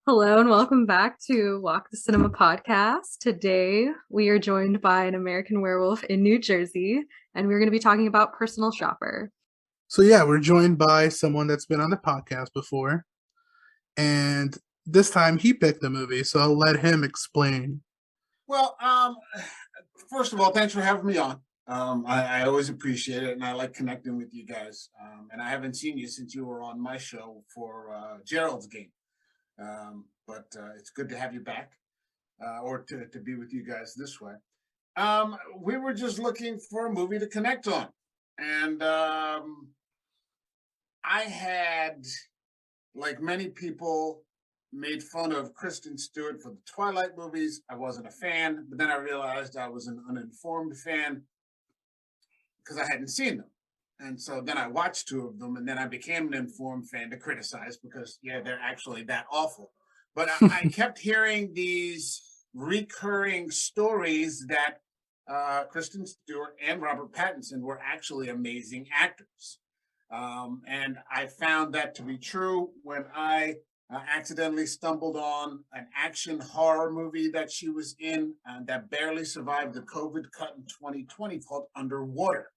Hello and welcome back to Walk the Cinema podcast. Today we are joined by an American Werewolf in New Jersey, and we're going to be talking about Personal Shopper. So yeah, we're joined by someone that's been on the podcast before, and this time he picked the movie, so I'll let him explain. Well, first of all, thanks for having me on. I always appreciate it, and I like connecting with you guys. And I haven't seen you since you were on my show for Gerald's game. But it's good to have you back, or to be with you guys this way. We were just looking for a movie to connect on, and I had, like many people, made fun of Kristen Stewart for the Twilight movies. I wasn't a fan, but then I realized I was an uninformed fan because I hadn't seen them. And so then I watched two of them, and then I became an informed fan to criticize because, yeah, they're actually that awful. But I kept hearing these recurring stories that Kristen Stewart and Robert Pattinson were actually amazing actors. And I found that to be true when I accidentally stumbled on an action horror movie that she was in that barely survived the COVID cut in 2020 called Underwater.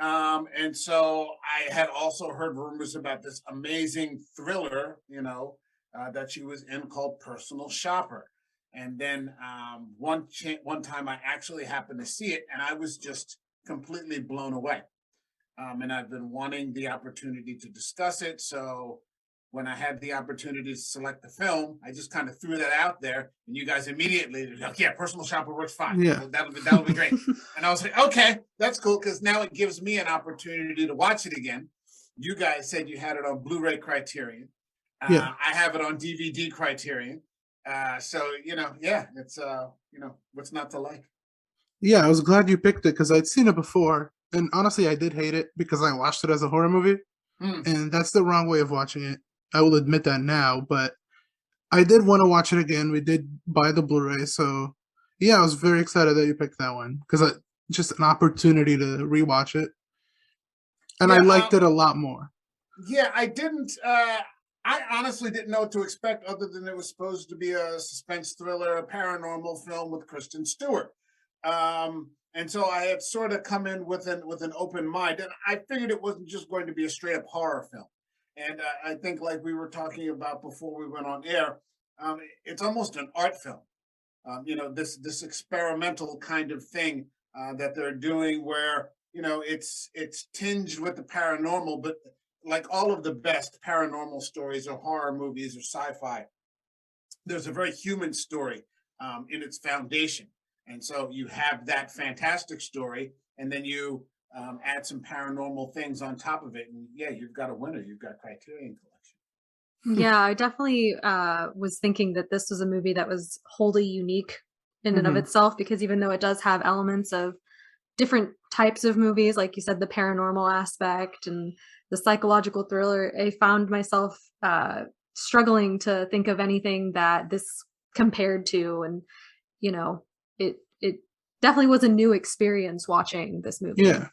And so I had also heard rumors about this amazing thriller, that she was in called Personal Shopper. And then one time I actually happened to see it, and I was just completely blown away. And I've been wanting the opportunity to discuss it. So when I had the opportunity to select the film, I just kind of threw that out there, and you guys immediately were like, "Yeah, Personal Shopper works fine. Yeah. That'll be great." And I was like, "Okay, that's cool," because now it gives me an opportunity to watch it again. You guys said you had it on Blu-ray Criterion. Yeah. I have it on DVD Criterion. So yeah, it's what's not to like. Yeah, I was glad you picked it because I'd seen it before, and honestly, I did hate it because I watched it as a horror movie, Mm. and that's the wrong way of watching it. I will admit that now, but I did want to watch it again. We did buy the Blu-ray, so yeah, I was very excited that you picked that one because just an opportunity to rewatch it, and I Yeah, liked it a lot more. yeah, I didn't. I honestly didn't know what to expect, other than it was supposed to be a suspense thriller, a paranormal film with Kristen Stewart. And so I had sort of come in with an open mind, and I figured it wasn't just going to be a straight up horror film. And I think, like we were talking about before we went on air, it's almost an art film. This experimental kind of thing that they're doing, where it's tinged with the paranormal, but like all of the best paranormal stories or horror movies or sci-fi, there's a very human story in its foundation. And so you have that fantastic story, and then you add some paranormal things on top of it, and yeah, you've got a winner. You've got Criterion Collection. Yeah, I definitely was thinking that this was a movie that was wholly unique in and of Hmm. itself because even though it does have elements of different types of movies, like you said, the paranormal aspect and the psychological thriller, I found myself struggling to think of anything that this compared to, and you know, it definitely was a new experience watching this movie. Yeah,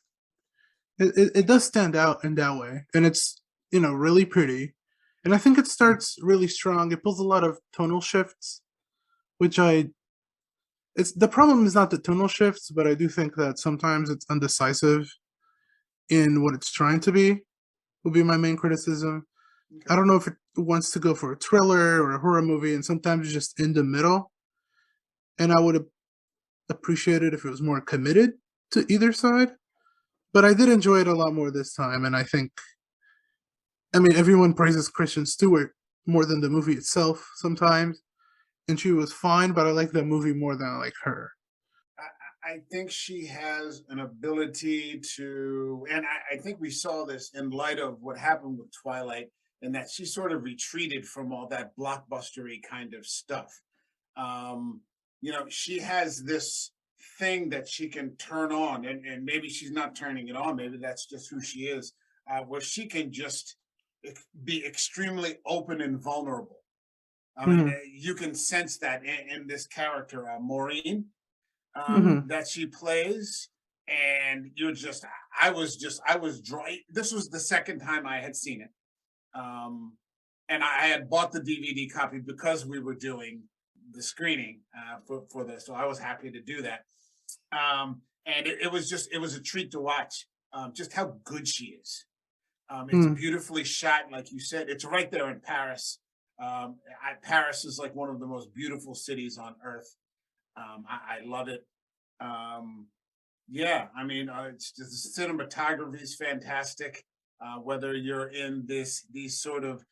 it does stand out in that way, and it's really pretty, and I think it starts really strong. It pulls a lot of tonal shifts, which I it's the problem is not the tonal shifts, but I do think that sometimes it's undecisive in what it's trying to be. Would be my main criticism. I Okay. don't know if it wants to go for a thriller or a horror movie, and sometimes it's just in the middle. And I would have appreciated if it was more committed to either side. But I did enjoy it a lot more this time, and I mean, everyone praises Kristen Stewart more than the movie itself sometimes, and she was fine, but I like the movie more than I like her. I think she has an ability to, and I think we saw this in light of what happened with Twilight, and that she sort of retreated from all that blockbustery kind of stuff. Um, she has this thing that she can turn on, and maybe she's not turning it on, maybe that's just who she is, where she can just be extremely open and vulnerable. And Hmm. you can sense that in this character, Maureen, Hmm. that she plays. And I was drawn. This was the second time I had seen it. Um, and I had bought the DVD copy because we were doing the screening for this, so I was happy to do that. And it was a treat to watch just how good she is. It's beautifully shot, like you said. It's right there in Paris. Paris is like one of the most beautiful cities on earth. I love it. Yeah, I mean, it's just, the cinematography is fantastic. Whether you're in these sort of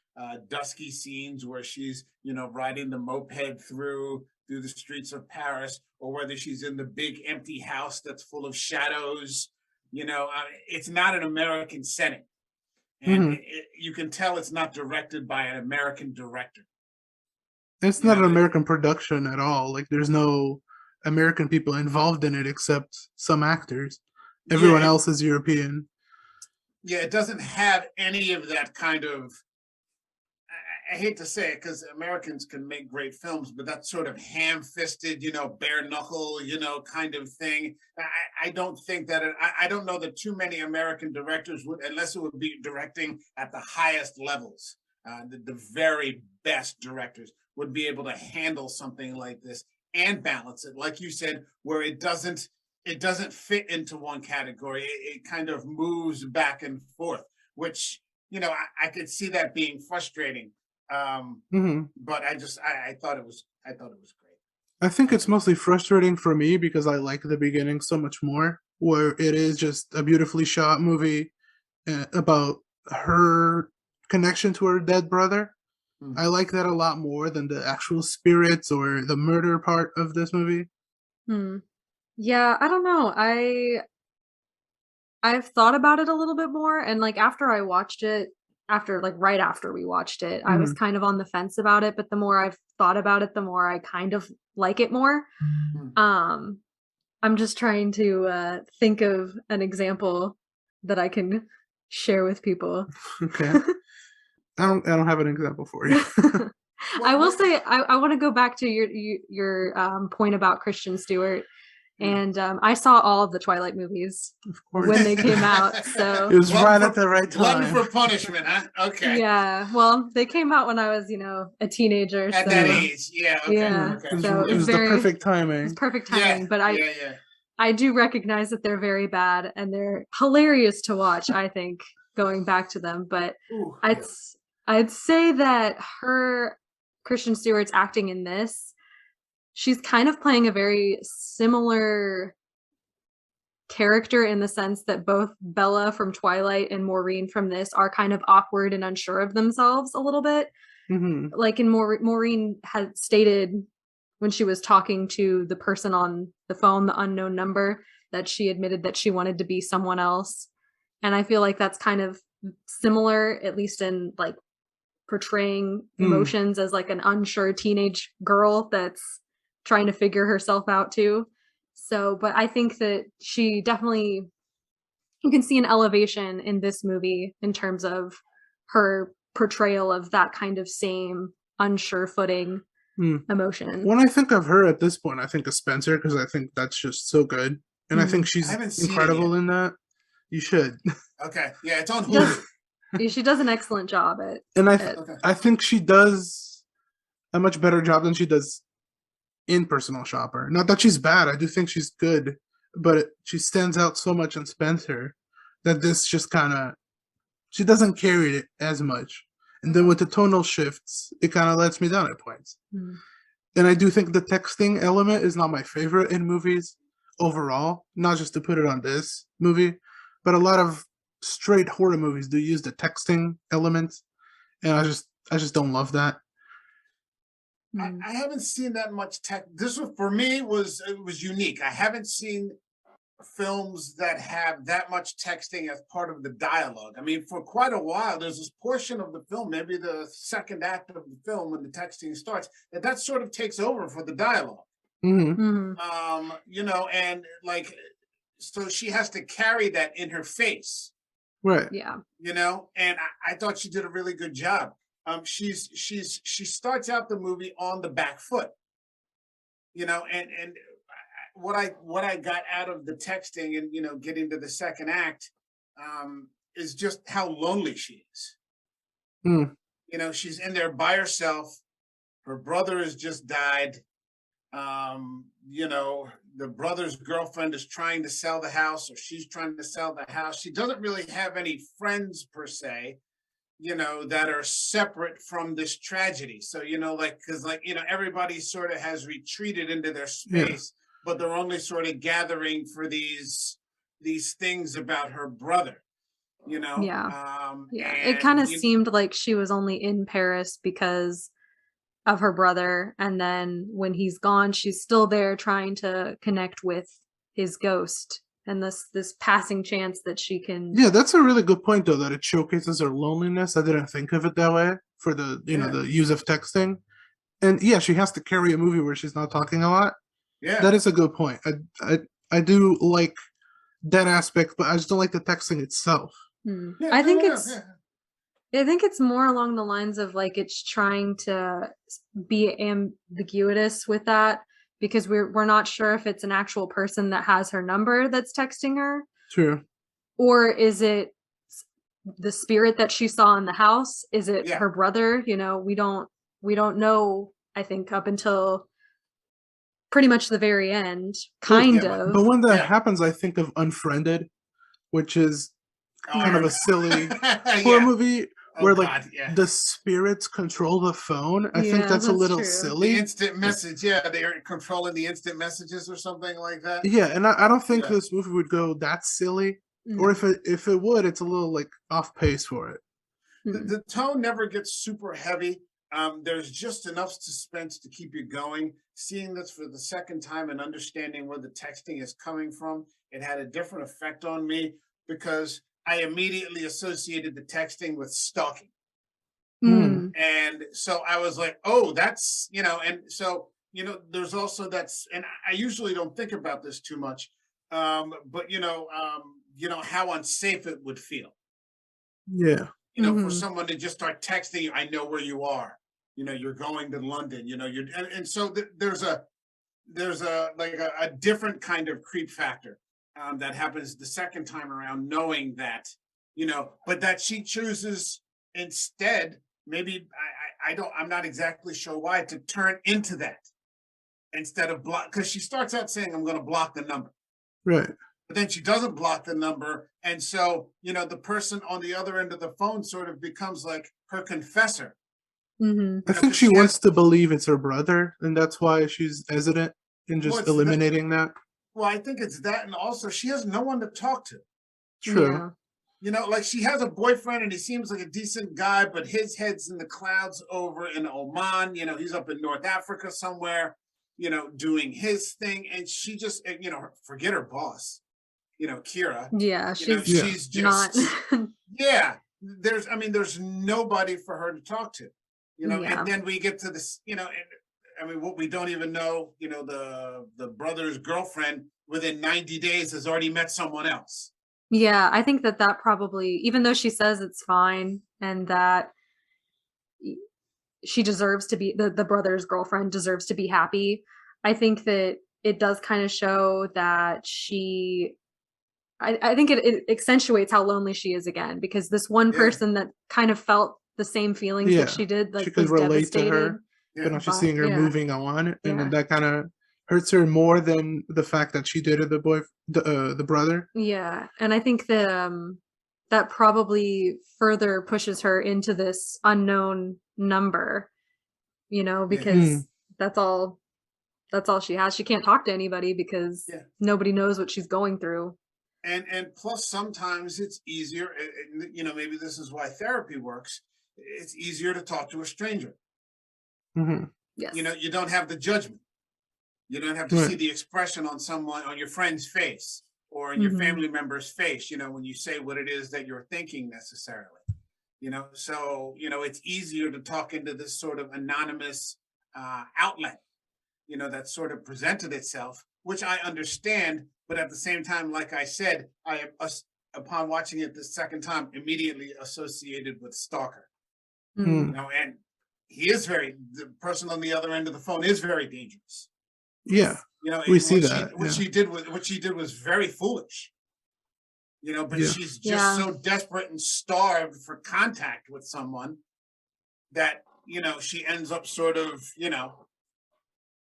dusky scenes where she's, riding the moped through the streets of Paris, or whether she's in the big empty house that's full of shadows, it's not an American setting. And you can tell it's not directed by an American director. It's not an American production at all. Like, there's no American people involved in it except some actors. Everyone else is European. Yeah, it doesn't have any of that kind of, I hate to say it because Americans can make great films, but that sort of ham-fisted, bare knuckle, kind of thing. I don't think that, I don't know that too many American directors would, unless it would be directing at the highest levels, the very best directors would be able to handle something like this and balance it, like you said, where it doesn't fit into one category. It kind of moves back and forth, which, I could see that being frustrating. But I thought it was great. I think it's mostly frustrating for me because I like the beginning so much more, where it is just a beautifully shot movie about her connection to her dead brother. I like that a lot more than the actual spirits or the murder part of this movie. Yeah, I don't know. I've thought about it a little bit more, and like after I watched it, right after we watched it, I was kind of on the fence about it, but the more I've thought about it, the more I kind of like it more. I'm just trying to think of an example that I can share with people. Okay. I don't have an example for you. I will say I want to go back to your point about Kristen Stewart. And I saw all of the Twilight movies when they came out. So it was right at the right time. Glutton for punishment, huh? Okay. Yeah. Well, they came out when I was, a teenager. At that age, yeah. Okay. Yeah. Okay. So it was the perfect timing. It's perfect timing. Yeah, but I do recognize that they're very bad and they're hilarious to watch, I think, going back to them. But I'd say that Kristen Stewart's acting in this, she's kind of playing a very similar character in the sense that both Bella from Twilight and Maureen from this are kind of awkward and unsure of themselves a little bit. Like in Maureen had stated when she was talking to the person on the phone, the unknown number, that she admitted that she wanted to be someone else. And I feel like that's kind of similar, at least in like portraying emotions as like an unsure teenage girl that's trying to figure herself out too. So, but I think that she definitely, you can see an elevation in this movie in terms of her portrayal of that kind of same unsure footing emotion. When I think of her at this point, I think of Spencer because I think that's just so good. And I think she's incredible in that. You should. Okay. Yeah, it's on Hulu. She does an excellent job at and I think she does a much better job than she does in Personal Shopper. Not that she's bad, I do think she's good, but she stands out so much in Spencer that this just kind of, she doesn't carry it as much. And then with the tonal shifts, it kind of lets me down at points. And I do think the texting element is not my favorite in movies overall, not just to put it on this movie, but a lot of straight horror movies do use the texting element, and I just don't love that. I haven't seen that much this was, for me, it was unique. I haven't seen films that have that much texting as part of the dialogue. I mean, for quite a while, there's this portion of the film, maybe the second act of the film when the texting starts, that sort of takes over for the dialogue. And like, so she has to carry that in her face. Right. Yeah. And I thought she did a really good job. She starts out the movie on the back foot, and what I got out of the texting and getting to the second act is just how lonely she is. she's in there by herself. Her brother has just died. The brother's girlfriend is trying to sell the house, or she's trying to sell the house. She doesn't really have any friends per se, that are separate from this tragedy. So, because everybody sort of has retreated into their space, but they're only sort of gathering for these things about her brother, Yeah. and It kind of seemed like she was only in Paris because of her brother, and then when he's gone, she's still there trying to connect with his ghost, and this passing chance that she can. Yeah, that's a really good point, though, that it showcases her loneliness. I didn't think of it that way for the the use of texting. And yeah, she has to carry a movie where she's not talking a lot. Yeah, that is a good point. I do like that aspect, but I just don't like the texting itself. Yeah, I think I think it's more along the lines of like it's trying to be ambiguous with that, because we're not sure if it's an actual person that has her number that's texting her, True. or is it the spirit that she saw in the house? Is it her brother? We don't know, I think, up until pretty much the very end, kind of. But when that happens, I think of Unfriended, which is kind of a silly horror movie where the spirits control the phone. I think that's a little silly. The instant message, they're controlling the instant messages or something like that. Yeah, and I don't think this movie would go that silly. Or if it would, it's a little like off pace for it. The tone never gets super heavy. There's just enough suspense to keep you going. Seeing this for the second time and understanding where the texting is coming from, it had a different effect on me because I immediately associated the texting with stalking. And so I was like, oh, that's, and so, there's also and I usually don't think about this too much. But how unsafe it would feel. Yeah. For someone to just start texting you, I know where you are. You're going to London. So there's a different kind of creep factor that happens the second time around, knowing that, but that she chooses instead, maybe I'm not exactly sure why, to turn into that instead of block, because she starts out saying, I'm going to block the number. Right. But then she doesn't block the number. And so, the person on the other end of the phone sort of becomes like her confessor. I think she wants to believe it's her brother, and that's why she's hesitant in just eliminating that. Well, I think it's that, and also she has no one to talk to. True. Like she has a boyfriend and he seems like a decent guy, but his head's in the clouds over in Oman. He's up in North Africa somewhere, doing his thing. And she just, forget her boss, Kira. Yeah, she's just not. There's nobody for her to talk to, and then we get to this, what we don't even know, the brother's girlfriend within 90 days has already met someone else. Yeah, I think that probably, even though she says it's fine and that she deserves to be, the brother's girlfriend deserves to be happy, I think that it does kind of show that I think it accentuates how lonely she is again, because this one person that kind of felt the same feelings that she did, like, she could relate to her, but now she's seeing her moving on, and then that kind of hurts her more than the fact that she dated the brother. Yeah, and I think that that probably further pushes her into this unknown number, because that's all she has. She can't talk to anybody because nobody knows what she's going through. And plus, sometimes it's easier, maybe this is why therapy works. It's easier to talk to a stranger. Yes. You don't have the judgment. You don't have to see the expression on your friend's face or in your family member's face, when you say what it is that you're thinking necessarily, so, it's easier to talk into this sort of anonymous outlet, that sort of presented itself, which I understand. But at the same time, like I said, upon watching it the second time, immediately associated with stalker, and the person on the other end of the phone is very dangerous. Yeah, we see that. What she did was very foolish. But she's just so desperate and starved for contact with someone, that, she ends up sort of,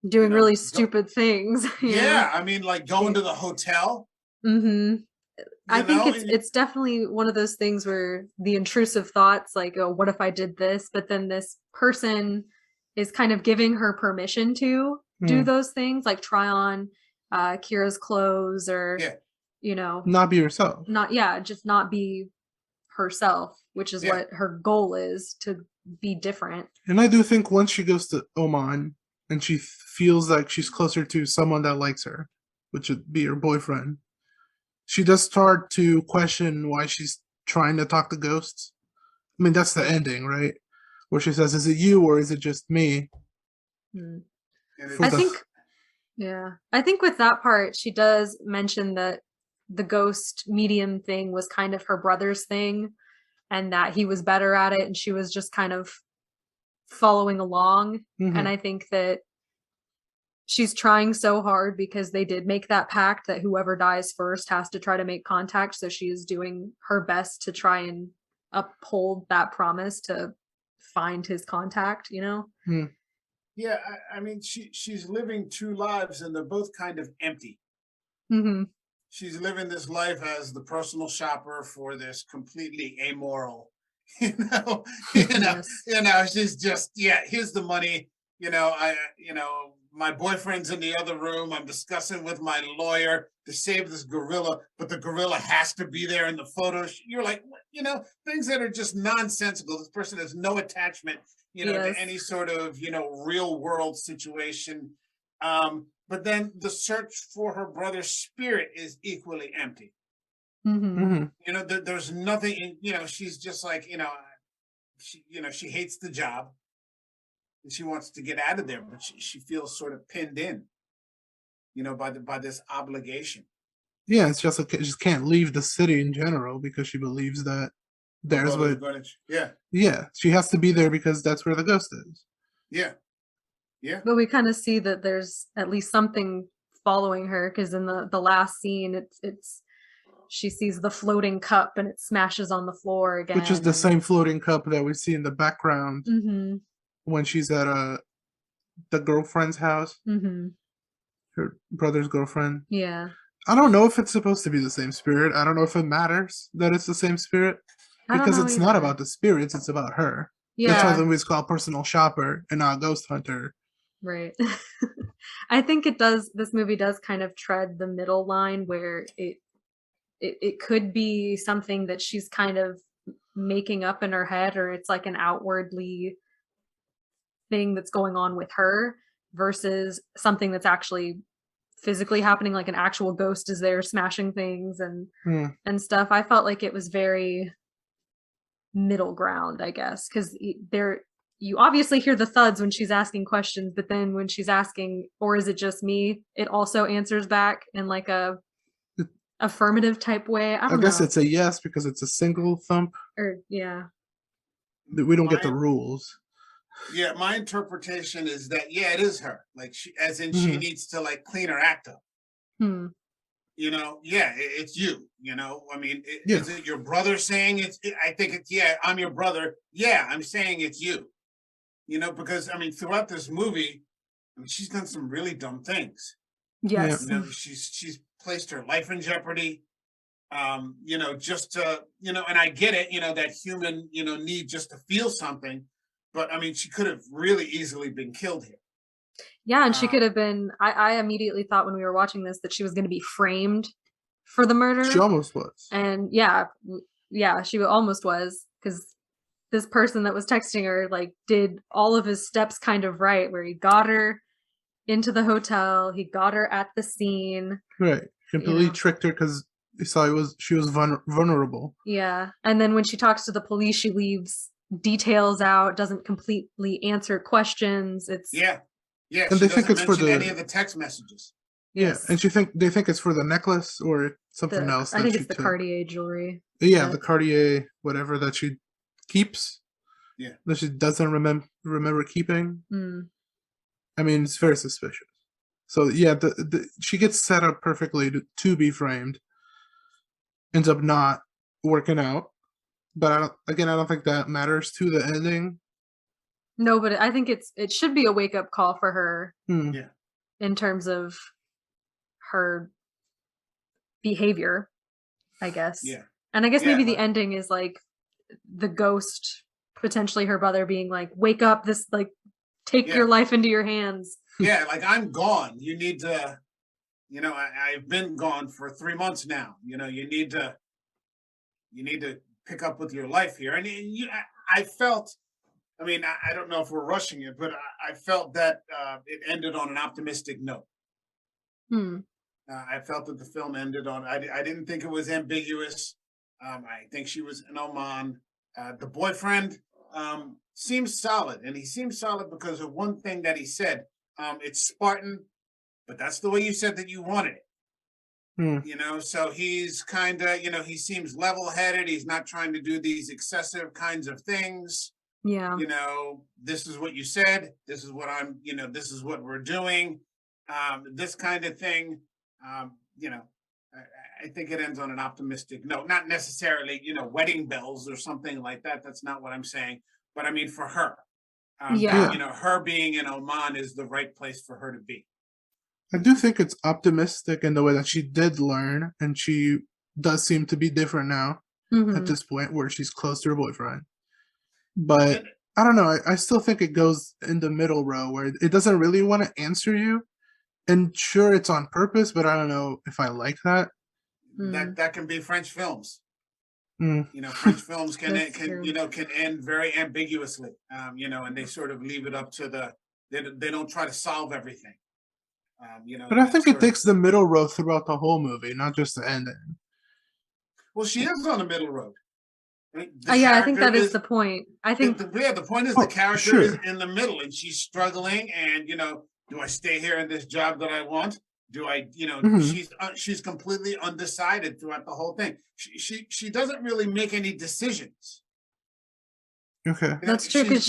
Doing really go, stupid things. yeah, I mean, like going to the hotel, Mm-hmm. I think and it's definitely one of those things where the intrusive thoughts, like, oh, what if I did this? But then this person is kind of giving her permission to do those things, like try on Kira's clothes or, yeah, Not be yourself. just not be herself, which is yeah, what her goal is, to be different. And I do think once she goes to Oman and she feels like she's closer to someone that likes her, which would be her boyfriend, she does start to question why she's trying to talk to ghosts. I mean, that's the ending, right? Where she says, "Is it you or is it just me?" Hmm. and I think, yeah, I think with that part, she does mention that the ghost medium thing was kind of her brother's thing and that he was better at it and she was just kind of following along. And I think that she's trying so hard because they did make that pact that whoever dies first has to try to make contact. So she is doing her best to try and uphold that promise to find his contact, yeah, I mean, she's living two lives, and they're both kind of empty. Mm-hmm. She's living this life as the personal shopper for this completely amoral, Yes. she's just, here's the money, my boyfriend's in the other room. I'm discussing with my lawyer to save this gorilla, but the gorilla has to be there in the photo. You're like, things that are just nonsensical. This person has no attachment, Yes. to any sort of, real world situation. But then the search for her brother's spirit is equally empty. Mm-hmm. There's nothing, she's just like, she hates the job and she wants to get out of there, but she feels sort of pinned in, by this obligation. Yeah, it's just she just can't leave the city in general because she believes that there's what. Yeah, she has to be there because that's where the ghost is. Yeah, yeah. But we kind of see that there's at least something following her because in the last scene, it's she sees the floating cup and it smashes on the floor again. Which is the same floating cup that we see in the background when she's at the girlfriend's house. Her brother's girlfriend. Yeah. I don't know if it's supposed to be the same spirit. I don't know if it matters that it's the same spirit. Because it's not about the spirits, it's about her. Yeah. That's why the movie's called Personal Shopper and not Ghost Hunter. Right. I think this movie does kind of tread the middle line where it could be something that she's kind of making up in her head, or it's like an outwardly thing that's going on with her versus something that's actually physically happening, like an actual ghost is there smashing things and stuff. I felt like it was very middle ground, I guess, because you obviously hear the thuds when she's asking questions, but then when she's asking, or is it just me, it also answers back in like a affirmative type way. I guess it's a yes because it's a single thump. Or yeah. We don't get the rules. Yeah, my interpretation is that it is her. Like she needs to like clean her act up. It's you. I mean, is it your brother saying I think it's I'm your brother. Yeah, I'm saying it's you. Because I mean, throughout this movie, I mean, she's done some really dumb things. Yes. She's placed her life in jeopardy. Just to, and I get it, that human, need just to feel something. But I mean, she could have really easily been killed here. Yeah, and she could have been. I immediately thought when we were watching this that she was going to be framed for the murder. She almost was. And yeah, she almost was, because this person that was texting her like did all of his steps kind of right, where he got her into the hotel, he got her at the scene. Right, completely tricked her because he saw she was vulnerable. Yeah, and then when she talks to the police, she leaves details out, doesn't completely answer questions. It's and they think it's for any of the text messages. Yes. And they think it's for the necklace or something else. I think it's the Cartier jewelry. Yeah, the Cartier whatever that she keeps. Yeah, that she doesn't remember keeping. I mean, it's very suspicious. So yeah, she gets set up perfectly to be framed. Ends up not working out. But I don't think that matters to the ending. No, but I think it should be a wake up call for her Hmm. Yeah. in terms of her behavior, I guess. Yeah. And I guess Yeah, maybe the like- ending is like the ghost, potentially her brother, being like, "Wake up! This like take Yeah. your life into your hands." Yeah, like I'm gone. You need to, I've been gone for 3 months now. You need to pick up with your life here. And I felt, I don't know if we're rushing it, but I felt that it ended on an optimistic note. Hmm. I felt that the film ended on, I didn't think it was ambiguous. I think she was in Oman. The boyfriend seems solid, and he seems solid because of one thing that he said. It's Spartan, but that's the way you said that you wanted it. So he's kind of, he seems level-headed. He's not trying to do these excessive kinds of things. Yeah. This is what you said. This is what this is what we're doing. This kind of thing. I think it ends on an optimistic note, not necessarily, wedding bells or something like that. That's not what I'm saying. But I mean, for her, Yeah. her being in Oman is the right place for her to be. I do think it's optimistic in the way that she did learn, and she does seem to be different now at this point where she's close to her boyfriend. But I don't know. I still think it goes in the middle row where it doesn't really want to answer you. And sure, it's on purpose, but I don't know if I like that. That can be French films. Mm. French films can True. can end very ambiguously. And they sort of leave it up to they don't try to solve everything. But I think it takes the middle road throughout the whole movie, not just the ending. Well, she is on the middle road. Yeah, I think that is the point. I think the point is the character sure. is in the middle, and she's struggling. And do I stay here in this job that I want? Do I, she's completely undecided throughout the whole thing. She doesn't really make any decisions. Okay, that's true, because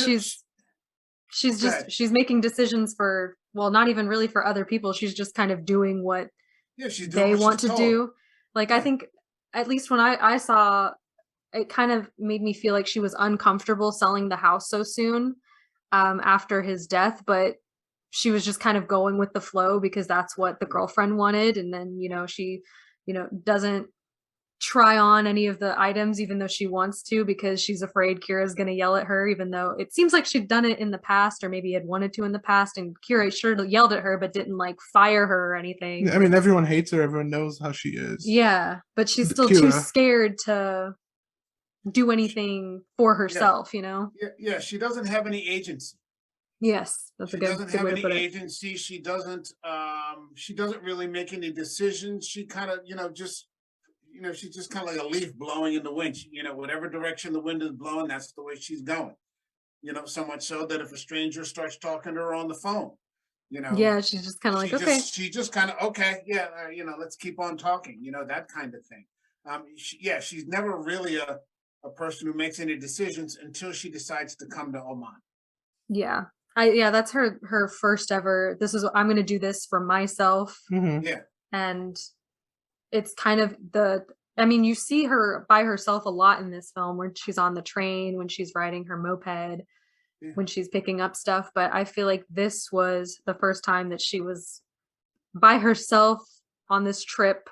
she's making decisions for, well, not even really for other people. She's just kind of doing what they want to do. Like, I think, at least when I saw, it kind of made me feel like she was uncomfortable selling the house so soon after his death, but she was just kind of going with the flow because that's what the girlfriend wanted. And then, she, doesn't try on any of the items, even though she wants to, because she's afraid Kira's going to yell at her, even though it seems like she'd done it in the past, or maybe had wanted to in the past. And Kira sure yelled at her, but didn't like fire her or anything. I mean, everyone hates her. Everyone knows how she is. Yeah, but she's still too scared to do anything for herself, Yeah, she doesn't have any agency. Yes, that's she a good doesn't have way to any put it. agency. She doesn't really make any decisions. She kind of she's just kind of like a leaf blowing in the wind. Whatever direction the wind is blowing, that's the way she's going. So much so that if a stranger starts talking to her on the phone, yeah, she's just kind of like, okay. She just kind of, okay, yeah, let's keep on talking, that kind of thing. She's never really a person who makes any decisions until she decides to come to Oman. Yeah. That's her first ever, this is what I'm going to do this for myself. Yeah. And it's kind of you see her by herself a lot in this film, when she's on the train, when she's riding her moped, when she's picking up stuff. But I feel like this was the first time that she was by herself on this trip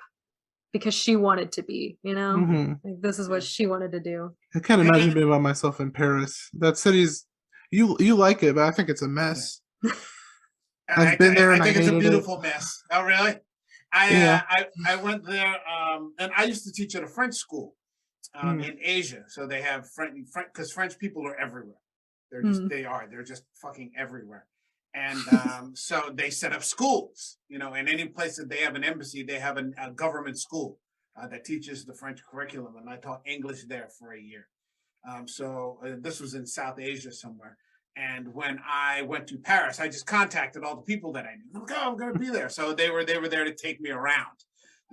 because she wanted to be, like, this is what she wanted to do. I can't imagine being by myself in Paris. That city's, you like it, but I think it's a mess. I've been there, and I think it's a beautiful mess. Oh, really? I went there, and I used to teach at a French school in Asia. So they have French, because French people are everywhere. They're just fucking everywhere. And so they set up schools, in any place that they have an embassy, they have a government school that teaches the French curriculum. And I taught English there for a year. So this was in South Asia somewhere. And when I went to Paris, I just contacted all the people that I knew. I'm going to be there. So they were there to take me around,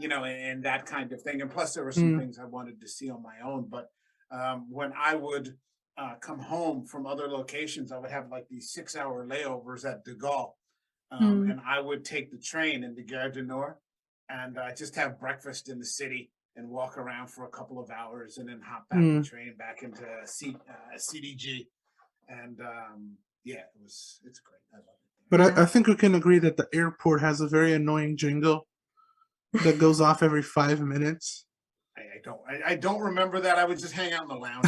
and that kind of thing. And plus, there were some things I wanted to see on my own. But when I would come home from other locations, I would have like these 6-hour layovers at De Gaulle. And I would take the train into Gare du Nord and just have breakfast in the city and walk around for a couple of hours and then hop back the train back into CDG. And yeah, it's great. I love it. But Yeah. I think we can agree that the airport has a very annoying jingle that goes off every 5 minutes. I don't remember that. I would just hang out in the lounge.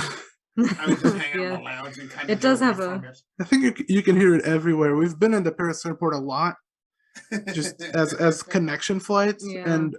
I would just hang out in Yeah. the lounge and kind of It get does away have from a it. I think you can hear it everywhere. We've been in the Paris airport a lot, just as connection flights, yeah. and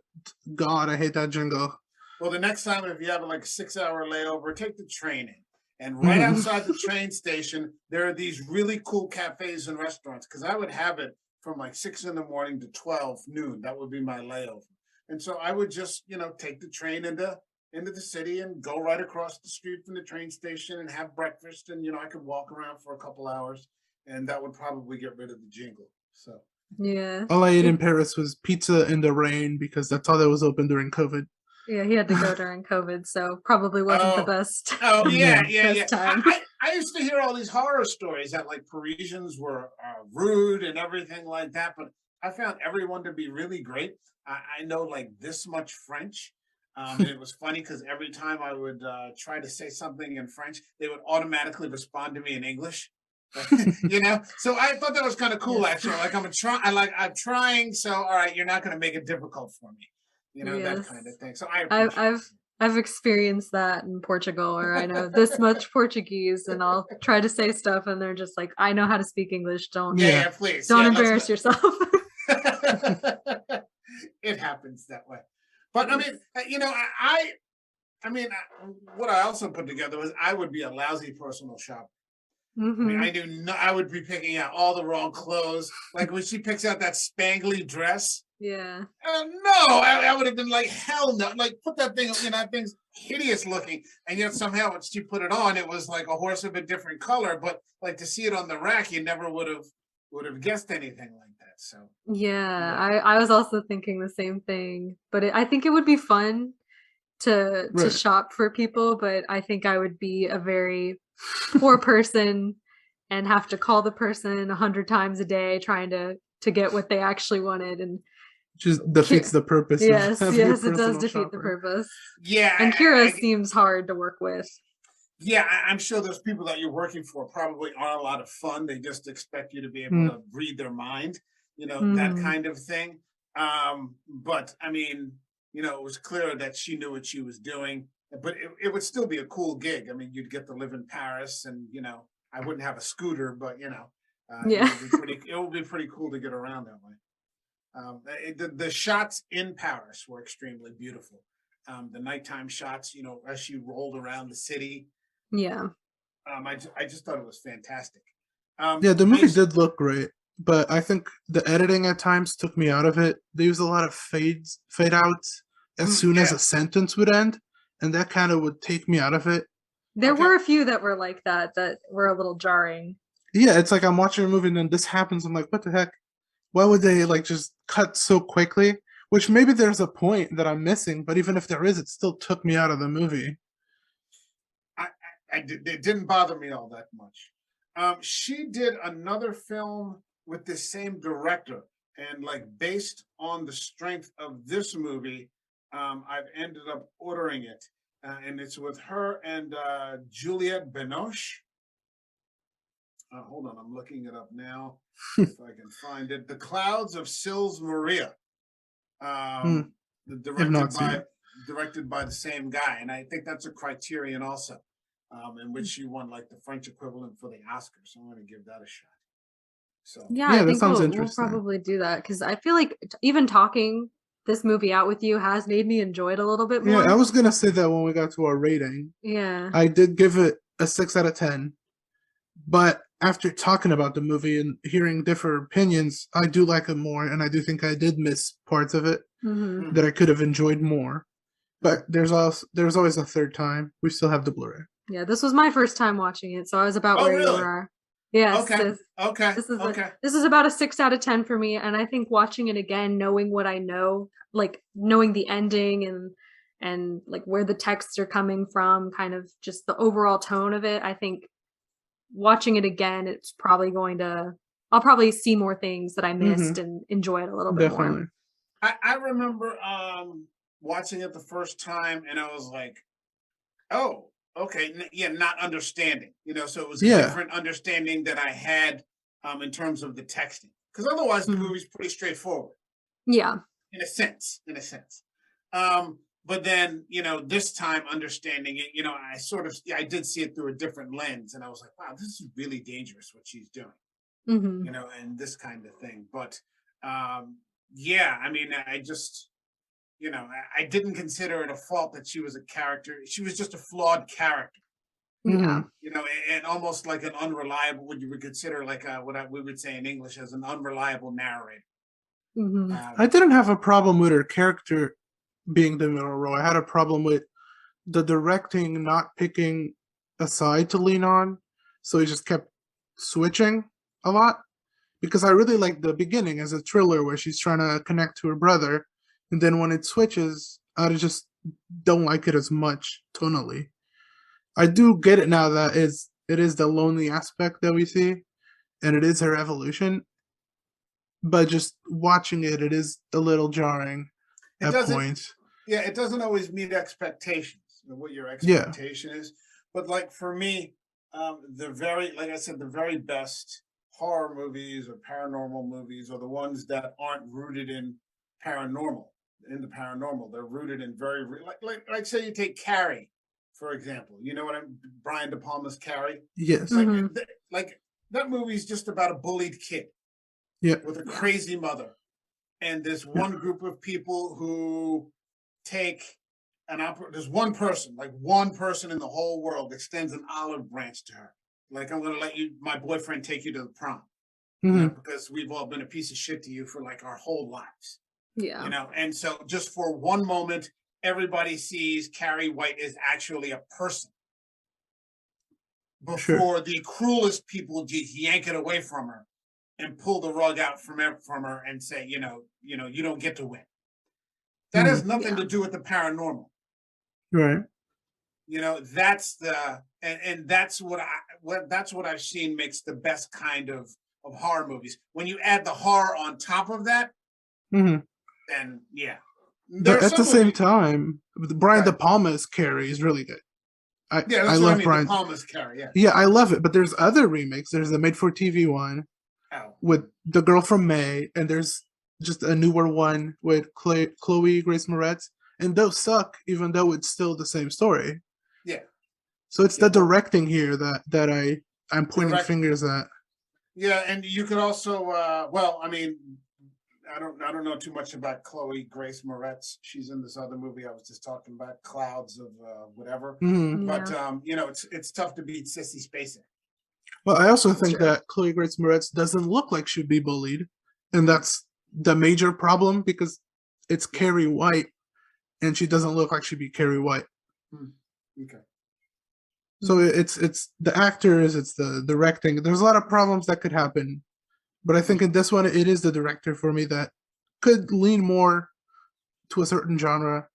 God, I hate that jingle. Well, the next time, if you have like a 6-hour layover, take the train in. And right Mhm. outside the train station, there are these really cool cafes and restaurants. Because I would have it from like 6 in the morning to 12 noon. That would be my layover. And so I would just, take the train into the city and go right across the street from the train station and have breakfast. And, I could walk around for a couple hours, and that would probably get rid of the jingle. So, Yeah. All I ate in Paris was pizza in the rain because that's all that was open during COVID. Yeah, he had to go during COVID, so probably wasn't the oh, best Oh yeah, yeah, best yeah. time. I used to hear all these horror stories that like Parisians were rude and everything like that, but I found everyone to be really great. I know like this much French, and it was funny because every time I would try to say something in French, they would automatically respond to me in English. So I thought that was kind of cool. Yes. Actually, like I'm trying. So all right, you're not going to make it difficult for me. That Yes. kind of thing. So I I've appreciate it. I've I've experienced that in Portugal where I know this much Portuguese and I'll try to say stuff and they're just like, I know how to speak English. Don't Yeah. Please. don't Yeah, embarrass yourself. It happens that way. But I mean, what I also put together was I would be a lousy personal shopper. I mean, hmm I knew I would be picking out all the wrong clothes. Like when she picks out that spangly dress. Yeah. No, I would have been like, hell no. Like, put that thing, that thing's hideous looking. And yet somehow when she put it on, it was like a horse of a different color. But like to see it on the rack, you never would have guessed anything like that. So Yeah, yeah. I was also thinking the same thing, but I think it would be fun to Right. shop for people, but I think I would be a very poor person and have to call the person 100 times a day trying to get what they actually wanted. And Just defeats the purpose of yes, having a yes, it does personal defeat the shopper. purpose. Yeah, And Kira seems hard to work with. yeah, I'm sure those people that you're working for probably are a lot of fun. They just expect you to be able to read their mind, that Mhm. kind of thing. But I mean, it was clear that she knew what she was doing, but it would still be a cool gig. I mean, you'd get to live in Paris and, I wouldn't have a scooter, but, Yeah. it would be pretty cool to get around that way. The shots in Paris were extremely beautiful. The nighttime shots, as she rolled around the city, Yeah. I just thought it was fantastic. Yeah, the movie did look great, but I think the editing at times took me out of it. They used a lot of fade outs as soon as Yeah. a sentence would end, and that kind of would take me out of it. There Okay. were a few that were like that were a little jarring. Yeah, it's like I'm watching a movie and then this happens. I'm like, what the heck? Why would they like just cut so quickly? Which maybe there's a point that I'm missing, but even if there is, it still took me out of the movie. It didn't bother me all that much. She did another film with the same director, and like based on the strength of this movie, I've ended up ordering it, and it's with her and Juliette Binoche. Hold on, I'm looking it up now if I can find it. The Clouds of Sils Maria, directed by the same guy, and I think that's a Criterion also. In which she won like the French equivalent for the Oscar. So I'm going to give that a shot. So Yeah, Yeah, I that think sounds we'll interesting. probably do that because I feel like even talking this movie out with you has made me enjoy it a little bit more. Yeah, I was gonna say that when we got to our rating. Yeah. I did give it a 6 out of 10. But after talking about the movie and hearing different opinions, I do like it more, and I do think I did miss parts of it hmm that I could have enjoyed more. But there's always a third time. We still have the Blu-ray. Yeah, this was my first time watching it, so I was about Oh, where you really? are. Yes, Okay. Okay. this is about a 6 out of 10 for me, and I think watching it again, knowing what I know, like knowing the ending and like where the texts are coming from, kind of just the overall tone of it, I think watching it again, I'll probably see more things that I missed and enjoy it a little bit more. Definitely. I remember watching it the first time and I was like, oh, Okay, yeah, not understanding. So it was a Yeah. different understanding that I had in terms of the texting. Because otherwise, the Mhm. movie's pretty straightforward Yeah. in a sense. In a sense. But then, this time understanding it, I did see it through a different lens, and I was like, wow, this is really dangerous what she's doing. Mhm. And this kind of thing. But yeah, I mean, I just, I didn't consider it a fault that she was a character. She was just a flawed character, Yeah. and almost like an unreliable, what you would consider like we would say in English as an unreliable narrator. Mhm. I Um, didn't have a problem with her character being the middle role. I had a problem with the directing not picking a side to lean on, so he just kept switching a lot. Because I really like the beginning as a thriller where she's trying to connect to her brother, and then when it switches, I just don't like it as much tonally. I do get it now that it is the lonely aspect that we see, and it is her evolution. But just watching it, it is a little jarring it at doesn't, points. yeah, it doesn't always meet expectations of what your Yeah, expectation is. But like for me, like I said, the very best horror movies or paranormal movies are the ones that aren't rooted paranormal, in the paranormal. They're rooted in like say you take Carrie, for example. You know what Brian De Palma's Carrie. yes, Like Mhm. like that movie's just about a bullied kid yeah, with a Yeah. crazy mother and this yeah, one group of people who take there's one person in the whole world extends an olive branch to her. Like, I'm gonna let my boyfriend take you to the prom, hmm, because we've all been a piece of shit to you for like our whole lives. Yeah. And so just for one moment, everybody sees Carrie White as actually a person sure, before the cruelest people just yank it away from her and pull the rug out from her and say, you don't get to win. That hmm, has nothing Yeah. to do with the paranormal. right. That's and that's what I've seen makes the best kind of horror movies. When you add the horror on top of that, Hmm. then yeah, there are At the some same movies. time, Brian De Right. Palma's Carrie is really good. Yeah, I that's what I love mean. The Brian. Palmer's Carrie. Yeah. Yeah, I love it. But there's other remakes. There's the made for TV one Oh. with the girl from May, and there's just a newer one with Chloe Grace Moretz, and those suck, even though it's still the same story. Yeah. So it's Yeah. the Well, directing here that I'm pointing direct. fingers at. Yeah, and you could also. Well, I mean, I don't know too much about Chloe Grace Moretz. She's in this other movie I was just talking about, Clouds of whatever. Hmm. But Yeah. it's tough to beat Sissy Spacek. Well, I also That's think true. that Chloe Grace Moretz doesn't look like she'd be bullied, and that's the major problem because it's Yeah. Carrie White, and she doesn't look like she'd be Carrie White. Hmm. Okay. So it's the actors, it's the directing. There's a lot of problems that could happen, but I think in this one it is the director for me that could lean more to a certain genre.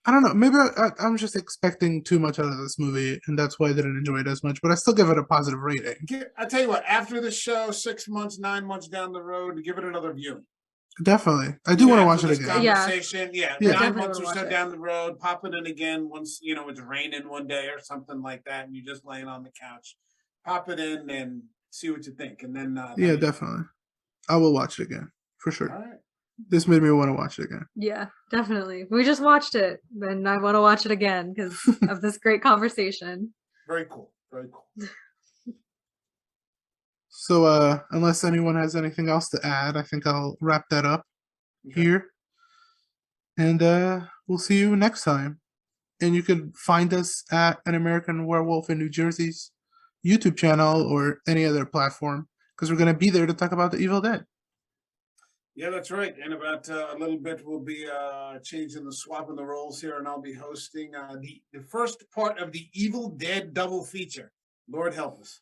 I don't know. Maybe I'm just expecting too much out of this movie, and that's why I didn't enjoy it as much. But I still give it a positive rating. I tell you what, after the show, 6 months, 9 months down the road, give it another viewing. Definitely, I do want to watch After it this again. Yeah. conversation, yeah, I Yeah, 9 months definitely or want to so watch it. down the road, pop it in again once it's raining one day or something like that, and you're just laying on the couch. Pop it in and see what you think, and then let yeah, me know. definitely. I will watch it again for All sure. right. This made me want to watch it again. Yeah, definitely. We just watched it, and I want to watch it again because of this great conversation. Very cool. Very cool. So, unless anyone has anything else to add, I think I'll wrap that up Okay. here, and we'll see you next time. And you can find us at An American Werewolf in New Jersey's YouTube channel or any other platform because we're going to be there to talk about the Evil Dead. Yeah, that's right. In about a little bit, we'll be swapping the roles here, and I'll be hosting the first part of the Evil Dead double feature. Lord help us.